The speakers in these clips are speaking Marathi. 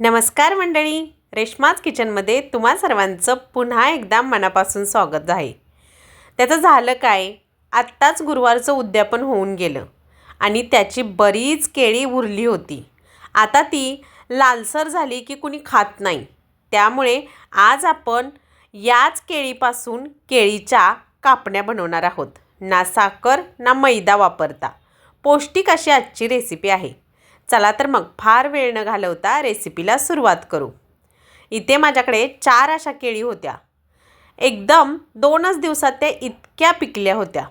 नमस्कार मंडळी, रेश्माज किचनमध्ये तुम्हा सर्वांचं पुन्हा एकदा मनापासून स्वागत आहे. त्याचं झालं काय, आत्ताच गुरुवारचं उद्यापन होऊन गेलं आणि त्याची बरीच केळी उरली होती. आता ती लालसर झाली की कुणी खात नाही. त्यामुळे आज आपण याच केळीपासून केळीच्या कापण्या बनवणार आहोत. ना साखर ना मैदा वापरता पौष्टिक अशी आजची रेसिपी आहे. चला तर मग फार वेळ न घालवता रेसिपीला सुरुवात करू. इथे माझ्याकडे 4 अशा केळी होत्या. एकदम 2च दिवसात त्या इतक्या पिकल्या होत्या.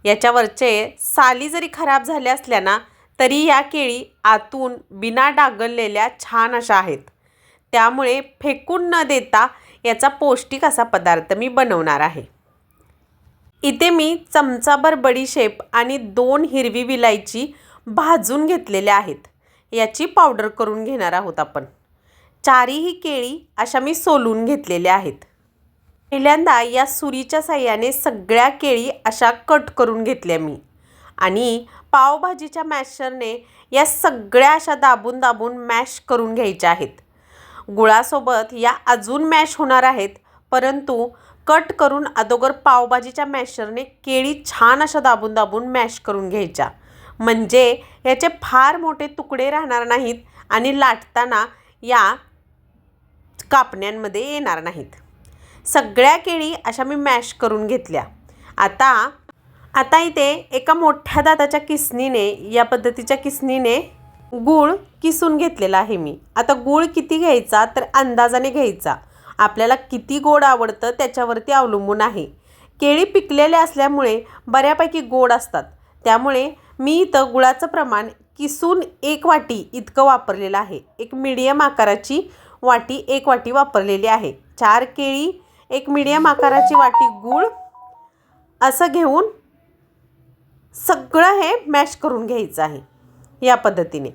याच्यावरचे साली जरी खराब झाल्या असल्या ना तरी या केळी आतून बिना डागलेल्या छान अशा आहेत. त्यामुळे फेकून न देता याचा पौष्टिक असा पदार्थ मी बनवणार आहे. इथे मी चमचाभर बडीशेप आणि 2 हिरवी विलायची भाजून घेतलेल्या आहेत. याची पावडर करून घेणार आहोत आपण. 4ही केळी अशा मी सोलून घेतलेल्या आहेत. पहिल्यांदा या सुरीच्या साहाय्याने सगळ्या केळी अशा कट करून घेतल्या मी आणि पावभाजीच्या मॅशरने या सगळ्या अशा दाबून दाबून मॅश करून घ्यायच्या आहेत. गुळासोबत या अजून मॅश होणार आहेत, परंतु कट करून अगोदर पावभाजीच्या मॅशरने केळी छान अशा दाबून दाबून मॅश करून घ्यायच्या. म्हणजे याचे फार मोठे तुकडे राहणार नाहीत आणि लाटताना या कापण्यांमध्ये येणार नाहीत. सगळ्या केळी अशा मी मॅश करून घेतल्या. आता इथे एका मोठ्या दाताच्या किसणीने, या पद्धतीच्या किसणीने गूळ किसून घेतलेला आहे मी. आता गूळ किती घ्यायचा तर अंदाजाने घ्यायचा. आपल्याला किती गोड आवडतं त्याच्यावरती अवलंबून आहे. केळी पिकलेल्या असल्यामुळे बऱ्यापैकी गोड असतात. त्यामुळे मी इथं गुळाचं प्रमाण किसून 1 वाटी इतकं वापरलेलं आहे. एक मीडियम आकाराची वाटी 1 वाटी वापरलेली आहे. 4 केळी, एक मीडियम आकाराची वाटी गूळ असं घेऊन सगळं हे मॅश करून घ्यायचं आहे. या पद्धतीने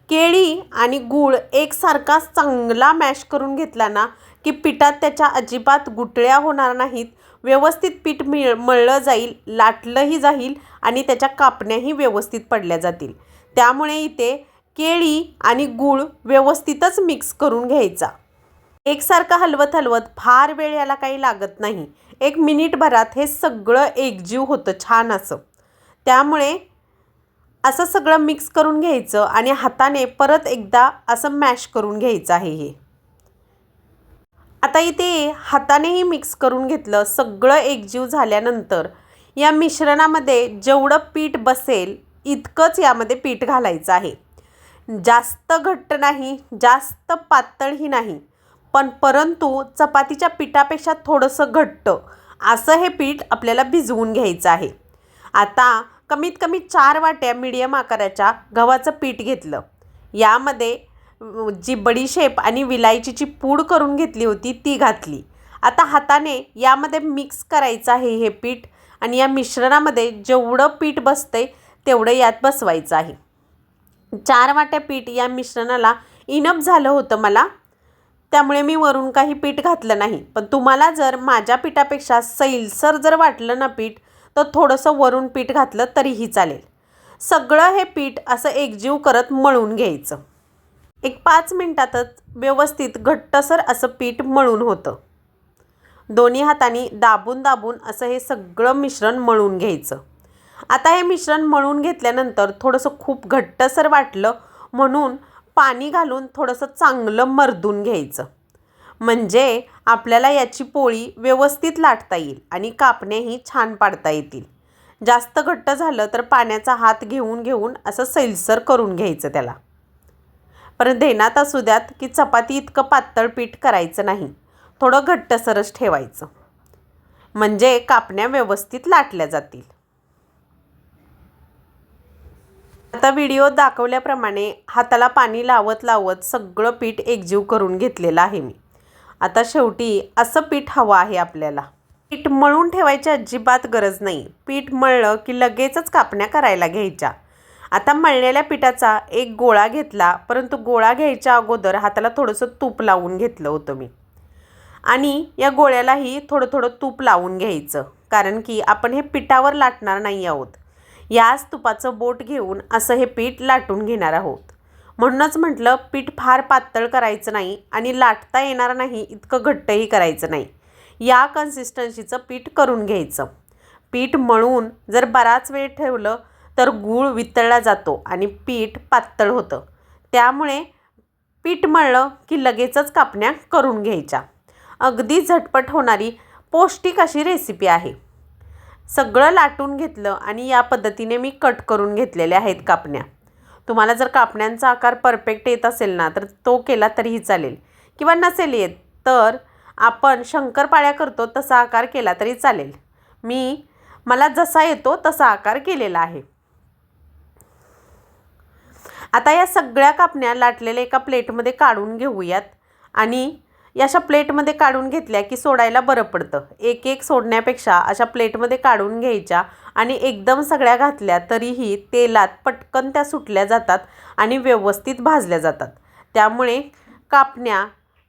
केळी आणि गूळ एकसारखाच चांगला मॅश करून घेतला ना की पिठात त्याच्या अजिबात गुठळ्या होणार नाहीत. व्यवस्थित पीठ मळलं जाईल, लाटलंही जाईल आणि त्याच्या कापण्याही व्यवस्थित पडल्या जातील. त्यामुळे इथे केळी आणि गूळ व्यवस्थितच मिक्स करून घ्यायचा. एकसारखं हलवत हलवत फार वेळ याला काही लागत नाही. 1 मिनिटभरात हे सगळं एकजीव होतं छान असं. त्यामुळे असं सगळं मिक्स करून घ्यायचं आणि हाताने परत एकदा असं मॅश करून घ्यायचं आहे हे. आता इथे हातानेही मिक्स करून घेतलं. सगळं एकजीव झाल्यानंतर या मिश्रणामध्ये जेवढं पीठ बसेल इतकंच यामध्ये पीठ घालायचं आहे. जास्त घट्ट नाही, जास्त पातळही नाही, परंतु चपातीच्या पिठापेक्षा थोडंसं घट्ट असं हे पीठ आपल्याला भिजवून घ्यायचं आहे. आता कमीत कमी 4 वाट्या मीडियम आकाराच्या गव्हाचं पीठ घेतलं. यामध्ये जी बडीशेप आणि विलायचीची पूड करून घेतली होती ती घातली. आता हाताने यामध्ये मिक्स करायचं आहे हे पीठ आणि या मिश्रणामध्ये जेवढं पीठ बसतंय तेवढं यात बसवायचं आहे. 4 वाट्या पीठ या मिश्रणाला इनफ झालं होतं मला, त्यामुळे मी वरून काही पीठ घातलं नाही. पण तुम्हाला जर माझ्या पिठापेक्षा सैलसर जर वाटलं ना पीठ तर थोडंसं वरून पीठ घातलं तरीही चालेल. सगळं हे पीठ असं एकजीव करत मळून घ्यायचं. एक 5 मिनिटातच व्यवस्थित घट्टसर असं पीठ मळून होतं. दोन्ही हातांनी दाबून दाबून असं हे सगळं मिश्रण मळून घ्यायचं. आता हे मिश्रण मळून घेतल्यानंतर थोडंसं खूप घट्टसर वाटलं म्हणून पाणी घालून थोडंसं चांगलं मर्दून घ्यायचं. म्हणजे आपल्याला याची पोळी व्यवस्थित लाटता येईल आणि कापण्याही छान पाडता येतील. जास्त घट्ट झालं तर पाण्याचा हात घेऊन असं सैलसर करून घ्यायचं त्याला. पण ध्यानात असू द्यात की चपाती इतकं पातळ पीठ करायचं नाही, थोडं घट्टसरच ठेवायचं. म्हणजे कापण्या व्यवस्थित लाटल्या जातील. आता व्हिडिओ दाखवल्याप्रमाणे हाताला पाणी लावत लावत सगळं पीठ एकजीव करून घेतलेलं आहे मी. आता शेवटी असं पीठ हवं आहे आपल्याला. पीठ मळून ठेवायची अजिबात गरज नाही. पीठ मळलं की लगेचच कापण्या करायला घ्यायच्या. आता मळलेल्या पिठाचा एक गोळा घेतला, परंतु गोळा घ्यायच्या अगोदर हाताला थोडंसं तूप लावून घेतलं होतं मी आणि या गोळ्यालाही थोडं थोडं तूप लावून घ्यायचं. कारण की आपण हे पिठावर लाटणार नाही आहोत. याच तुपाचं बोट घेऊन असं हे पीठ लाटून घेणार आहोत. म्हणूनच म्हटलं पीठ फार पातळ करायचं नाही आणि लाटता येणार नाही इतकं घट्टही करायचं नाही. या कन्सिस्टन्सीचं पीठ करून घ्यायचं. पीठ मळून जर बराच वेळ ठेवलं तर गूळ वितळला जातो आणि पीठ पातळ होतं. त्यामुळे पीठ मळलं की लगेचच कापण्या करून घ्यायच्या. अगदी झटपट होणारी पौष्टिक अशी रेसिपी आहे. सगळं लाटून घेतलं आणि या पद्धतीने मी कट करून घेतलेल्या आहेत कापण्या. तुम्हाला जर कापण्यांचा आकार परफेक्ट येत असेल ना तर तो केला तरीही चालेल, किंवा नसेल येत तर आपण शंकरपाळ्या करतो तसा आकार केला तरी चालेल. मला जसा येतो तसा आकार केलेला आहे. आता या सगळ्या कापण्या लाटलेल्या एका प्लेटमध्ये काढून घेऊयात. आणि अशा प्लेटमध्ये काढून घेतल्या की सोडायला बरं पडतं. एक एक सोडण्यापेक्षा अशा प्लेटमध्ये काढून घ्यायच्या आणि एकदम सगळ्या घातल्या तरीही तेलात पटकन त्या सुटल्या जातात आणि व्यवस्थित भाजल्या जातात. त्यामुळे कापण्या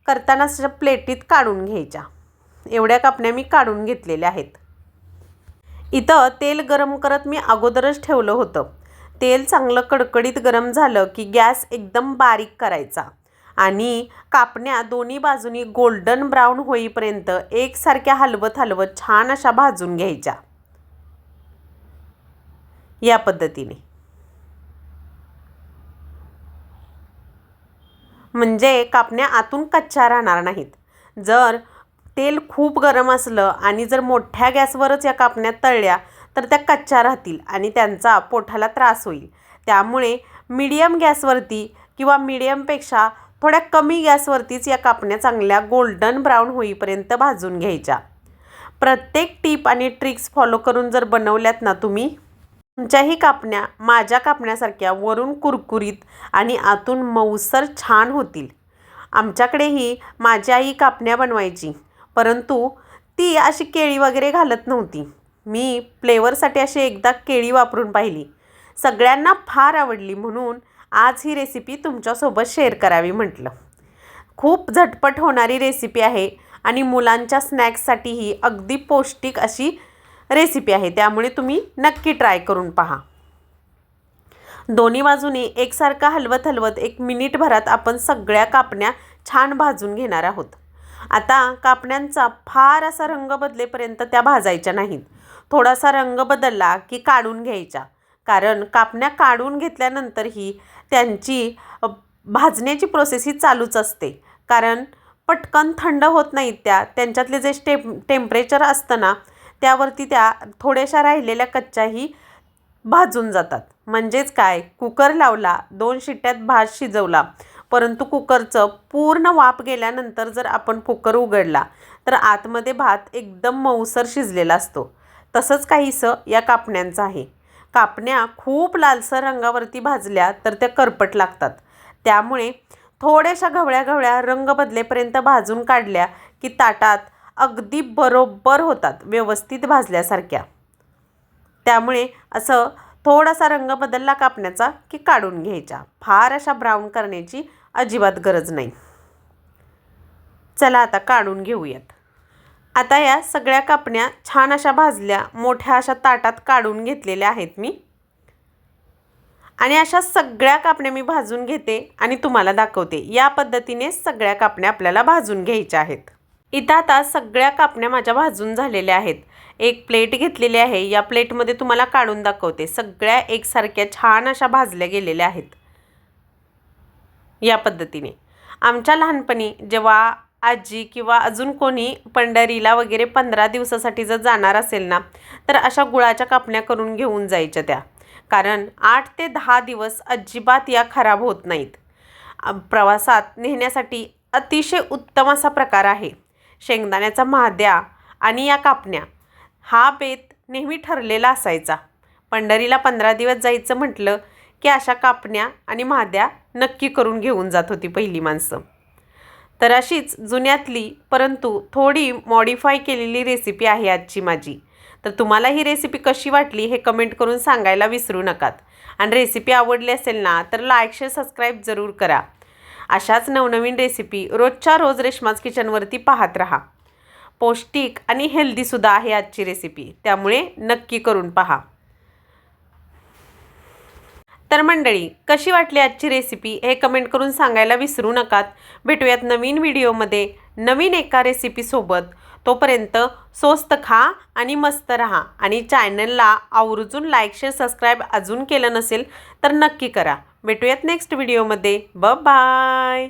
करताना अशा प्लेटीत काढून घ्यायच्या. एवढ्या कापण्या मी काढून घेतलेल्या आहेत. इथं तेल गरम करत मी अगोदरच ठेवलं होतं. तेल चांगलं कडकडीत गरम झालं की गॅस एकदम बारीक करायचा आणि कापण्या दोन्ही बाजूनी गोल्डन ब्राऊन होईपर्यंत एकसारख्या हलवत हलवत छान अशा भाजून घ्यायच्या. या पद्धतीने म्हणजे कापण्या आतून कच्च्या राहणार नाहीत. जर तेल खूप गरम असलं आणि जर मोठ्या गॅसवरच या कापण्या तळल्या तर त्या कच्च्या राहतील आणि त्यांचा पोटाला त्रास होईल. त्यामुळे मीडियम गॅसवरती किंवा मीडियमपेक्षा थोड्या कमी गॅसवरतीच या कापण्या चांगल्या गोल्डन ब्राऊन होईपर्यंत भाजून घ्यायच्या. प्रत्येक टिप आणि ट्रिक्स फॉलो करून जर बनवल्यात ना तुम्ही, तुमच्याही कापण्या माझ्या कापण्यासारख्या वरून कुरकुरीत आणि आतून मऊसर छान होतील. आमच्याकडेही माझी आई कापण्या बनवायची, परंतु ती अशी केळी वगैरे घालत नव्हती. मी फ्लेवरसाठी अशी एकदा केळी वापरून पाहिली. सगळ्यांना फार आवडली, म्हणून आज ही रेसिपी तुमच्यासोबत शेअर करावी म्हटलं. खूप झटपट होणारी रेसिपी आहे आणि मुलांच्या स्नॅक्ससाठीही अगदी पौष्टिक अशी रेसिपी आहे. त्यामुळे तुम्ही नक्की ट्राय करून पहा. दोन्ही बाजूने एकसारखा हलवत हलवत 1 मिनिटभरात आपण सगळ्या कापण्या छान भाजून घेणार आहोत. आता कापण्यांचा फार असा रंग बदलेपर्यंत त्या भाजायच्या नाहीत. थोडासा रंग बदलला की काढून घ्यायच्या, कारण कापण्या काढून घेतल्यानंतरही त्यांची भाजण्याची प्रोसेस ही चालूच असते. कारण पटकन थंड होत नाहीत त्या. त्यांच्यातले जे टेम्परेचर असतं ना त्यावरती त्या थोड्याशा राहिलेल्या कच्च्याही भाजून जातात. म्हणजेच काय, कुकर लावला, 2 शिट्ट्यात भात शिजवला, परंतु कुकरचं पूर्ण वाफ गेल्यानंतर जर आपण कुकर उघडला तर आतमध्ये भात एकदम मऊसर शिजलेला असतो. तसंच काहीसं या कापण्यांचं आहे. कापण्या खूप लालसर रंगावरती भाजल्या तर त्या करपट लागतात. त्यामुळे थोड्याशा गवळ्या गवळ्या रंग बदलेपर्यंत भाजून काढल्या की ताटात अगदी बरोबर होतात, व्यवस्थित भाजल्यासारख्या. त्यामुळे असं थोडासा रंग बदलला कापण्याचा की काढून घ्यायच्या. फार अशा ब्राऊन करण्याची अजिबात गरज नाही. चला आता काढून घेऊयात. आता या सगळ्या कापण्या छान अशा भाजल्या, मोठ्या अशा ताटात काढून घेतलेल्या आहेत मी. आणि अशा सगळ्या कापण्या मी भाजून घेते आणि तुम्हाला दाखवते. या पद्धतीने सगळ्या कापण्या आपल्याला भाजून घ्यायच्या आहेत. इथं आता सगळ्या कापण्या माझ्या भाजून झालेल्या आहेत. एक प्लेट घेतलेली आहे. या प्लेटमध्ये तुम्हाला काढून दाखवते. सगळ्या एकसारख्या छान अशा भाजल्या गेलेल्या आहेत. या पद्धतीने आमच्या लहानपणी जेव्हा आजी किंवा अजून कोणी पंढरीला वगैरे 15 दिवसासाठी जर जाणार असेल ना तर अशा गुळाच्या कापण्या करून घेऊन जायच्या त्या. कारण 8 ते 10 दिवस अजिबात या खराब होत नाहीत. प्रवासात नेण्यासाठी अतिशय उत्तम असा प्रकार आहे. शेंगदाण्याचा म्हाद्या आणि या कापण्या हा बेत नेहमी ठरलेला असायचा. पंढरीला 15 दिवस जायचं म्हटलं की अशा कापण्या आणि म्हाद्या नक्की करून घेऊन जात होती पहिली माणसं. तर अशीच जुन्यातली परंतु थोडी मॉडिफाय केलेली रेसिपी आहे आजची माझी. तर तुम्हाला ही रेसिपी कशी वाटली हे कमेंट करून सांगायला विसरू नकात. आणि रेसिपी आवडली असेल ना तर लाईक, शेअर, सबस्क्राईब जरूर करा. अशाच नवनवीन रेसिपी रोजच्या रोज रेश्माज किचनवरती पाहत राहा. पौष्टिक आणि हेल्दीसुद्धा आहे आजची रेसिपी, त्यामुळे नक्की करून पहा. तर मंडळी, कशी वाटली आजची रेसिपी हे कमेंट करून सांगायला विसरू नका. भेटूयात नवीन व्हिडिओमध्ये नवीन एका रेसिपीसोबत. तोपर्यंत स्वस्त खा आणि मस्त रहा. आणि चॅनलला आवर्जून लाईक शेअर सबस्क्राईब अजून केलं नसेल तर नक्की करा. भेटूयात नेक्स्ट व्हिडिओमध्ये. बाय.